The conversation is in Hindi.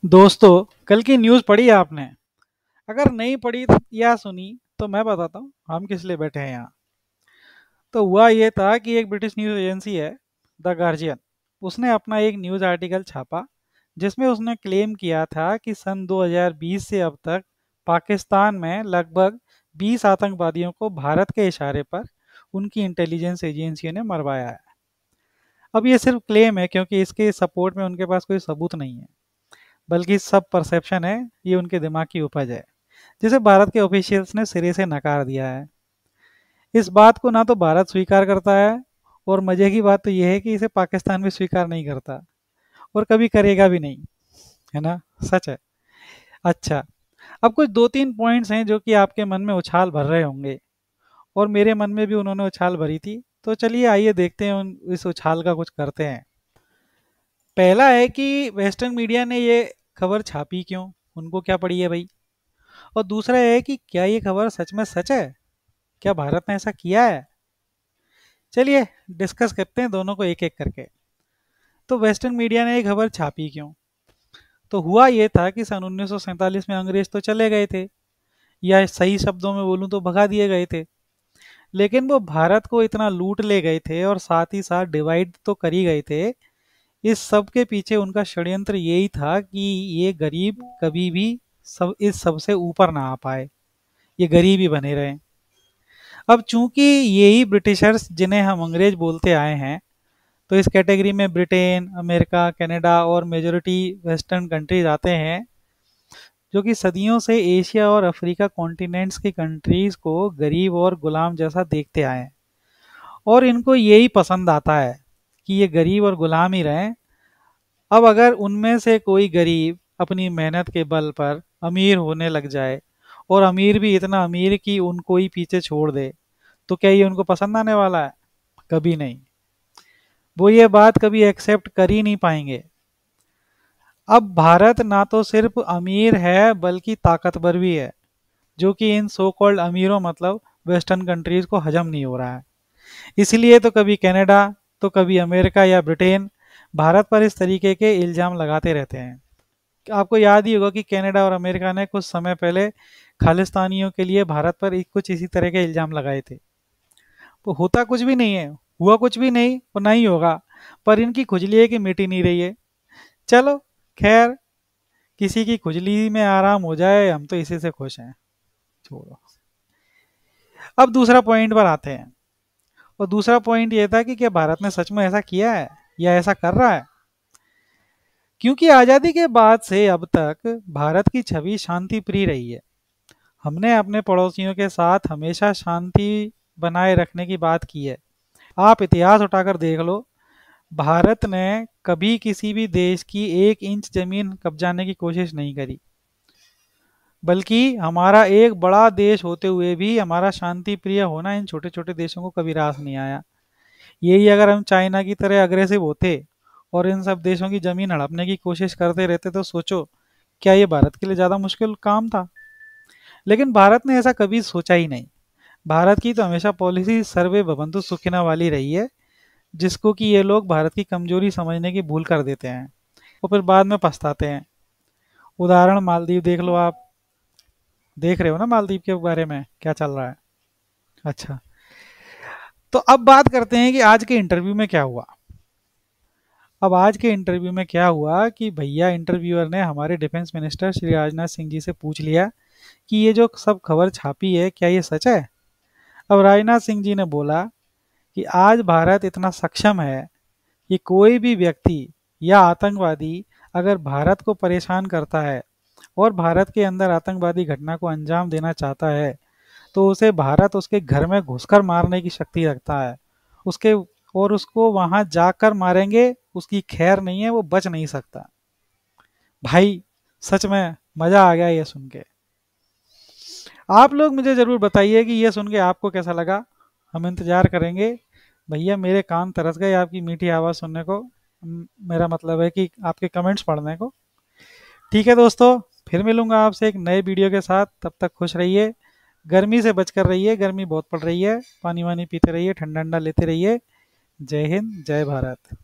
दोस्तों, कल की न्यूज़ पढ़ी आपने? अगर नहीं पढ़ी या सुनी तो मैं बताता हूँ हम किस लिए बैठे हैं यहाँ। तो हुआ ये था कि एक ब्रिटिश न्यूज़ एजेंसी है, द गार्जियन। उसने अपना एक न्यूज़ आर्टिकल छापा जिसमें उसने क्लेम किया था कि सन 2020 से अब तक पाकिस्तान में लगभग 20 आतंकवादियों को भारत के इशारे पर उनकी इंटेलिजेंस एजेंसियों ने मरवाया है। अब ये सिर्फ क्लेम है क्योंकि इसके सपोर्ट में उनके पास कोई सबूत नहीं है, बल्कि सब परसेप्शन है। ये उनके दिमाग की उपज है जिसे भारत के ऑफिशियल्स ने सिरे से नकार दिया है। इस बात को ना तो भारत स्वीकार करता है, और मजे की बात तो यह है कि इसे पाकिस्तान भी स्वीकार नहीं करता और कभी करेगा भी नहीं। है ना? सच है। अच्छा, अब कुछ दो तीन पॉइंट्स हैं जो कि आपके मन में उछाल भर रहे होंगे, और मेरे मन में भी उन्होंने उछाल भरी थी। तो चलिए आइए देखते हैं इस उछाल का कुछ करते हैं। पहला है कि वेस्टर्न मीडिया ने ये खबर छापी क्यों, उनको क्या पड़ी है भाई। और दूसरा है कि क्या ये खबर सच में सच है, क्या भारत ने ऐसा किया है। चलिए डिस्कस करते हैं दोनों को एक एक करके। तो वेस्टर्न मीडिया ने ये खबर छापी क्यों? तो हुआ ये था कि सन 1947 में अंग्रेज तो चले गए थे, या सही शब्दों में बोलूं तो भगा दिए गए थे। लेकिन वो भारत को इतना लूट ले गए थे और साथ ही साथ डिवाइड तो कर ही गए थे। इस सब के पीछे उनका षड्यंत्र यही था कि ये गरीब कभी भी सब इस सबसे ऊपर ना आ पाए, ये गरीब ही बने रहे। अब चूंकि यही ब्रिटिशर्स जिन्हें हम अंग्रेज बोलते आए हैं, तो इस कैटेगरी में ब्रिटेन, अमेरिका, कनाडा और मेजोरिटी वेस्टर्न कंट्रीज आते हैं, जो कि सदियों से एशिया और अफ्रीका कॉन्टिनेंट्स की कंट्रीज को गरीब और गुलाम जैसा देखते आए हैं। और इनको यही पसंद आता है कि ये गरीब और गुलाम ही रहें। अब अगर उनमें से कोई गरीब अपनी मेहनत के बल पर अमीर होने लग जाए, और अमीर भी इतना अमीर कि उनको ही पीछे छोड़ दे, तो क्या ये उनको पसंद आने वाला है? कभी नहीं। वो ये बात कभी एक्सेप्ट कर ही नहीं पाएंगे। अब भारत ना तो सिर्फ अमीर है बल्कि ताकतवर भी है, जो कि इन सो कॉल्ड अमीरों मतलब वेस्टर्न कंट्रीज को हजम नहीं हो रहा है। इसलिए तो कभी कनाडा, तो कभी अमेरिका या ब्रिटेन भारत पर इस तरीके के इल्जाम लगाते रहते हैं। आपको याद ही होगा कि कनाडा और अमेरिका ने कुछ समय पहले खालिस्तानियों के लिए भारत पर कुछ इसी तरह के इल्जाम लगाए थे। तो होता कुछ भी नहीं है, हुआ कुछ भी नहीं और ना ही होगा, पर इनकी खुजली है कि मिट ही नहीं रही है। चलो, खैर, किसी की खुजली में आराम हो जाए, हम तो इसी से खुश हैं। छोड़ो। अब दूसरा पॉइंट पर आते हैं। और दूसरा पॉइंट ये था कि क्या भारत ने सच में ऐसा किया है या ऐसा कर रहा है। क्योंकि आज़ादी के बाद से अब तक भारत की छवि शांति प्रिय रही है। हमने अपने पड़ोसियों के साथ हमेशा शांति बनाए रखने की बात की है। आप इतिहास उठाकर देख लो, भारत ने कभी किसी भी देश की 1 इंच जमीन कब्जाने की कोशिश नहीं करी। बल्कि हमारा एक बड़ा देश होते हुए भी हमारा शांति प्रिय होना इन छोटे छोटे देशों को कभी रास नहीं आया। यही अगर हम चाइना की तरह अग्रेसिव होते और इन सब देशों की जमीन हड़पने की कोशिश करते रहते, तो सोचो क्या ये भारत के लिए ज़्यादा मुश्किल काम था। लेकिन भारत ने ऐसा कभी सोचा ही नहीं। भारत की तो हमेशा पॉलिसी सर्वे भवंतु सुखिना वाली रही है, जिसको कि ये लोग भारत की कमजोरी समझने की भूल कर देते हैं और फिर बाद में पछताते हैं। उदाहरण मालदीव देख लो आप। देख रहे हो ना मालदीव के बारे में क्या चल रहा है। अच्छा, तो अब बात करते हैं कि आज के इंटरव्यू में क्या हुआ। अब आज के इंटरव्यू में क्या हुआ कि भैया इंटरव्यूअर ने हमारे डिफेंस मिनिस्टर श्री राजनाथ सिंह जी से पूछ लिया कि ये जो सब खबर छापी है क्या ये सच है। अब राजनाथ सिंह जी ने बोला कि आज भारत इतना सक्षम है कि कोई भी व्यक्ति या आतंकवादी अगर भारत को परेशान करता है और भारत के अंदर आतंकवादी घटना को अंजाम देना चाहता है, तो उसे भारत उसके घर में घुसकर मारने की शक्ति रखता है। उसके और उसको वहां जाकर मारेंगे, उसकी खैर नहीं है, वो बच नहीं सकता। भाई, सच में मजा आ गया ये सुन के। आप लोग मुझे जरूर बताइए कि ये सुन के आपको कैसा लगा। हम इंतजार करेंगे। भैया मेरे कान तरस गए आपकी मीठी आवाज़ सुनने को। मेरा मतलब है कि आपके कमेंट्स पढ़ने को। ठीक है दोस्तों, फिर मिलूंगा आपसे एक नए वीडियो के साथ। तब तक खुश रहिए, गर्मी से बचकर रहिए, गर्मी बहुत पड़ रही है। पानी वानी पीते रहिए, ठंडा ठंडा लेते रहिए। जय हिंद, जय भारत।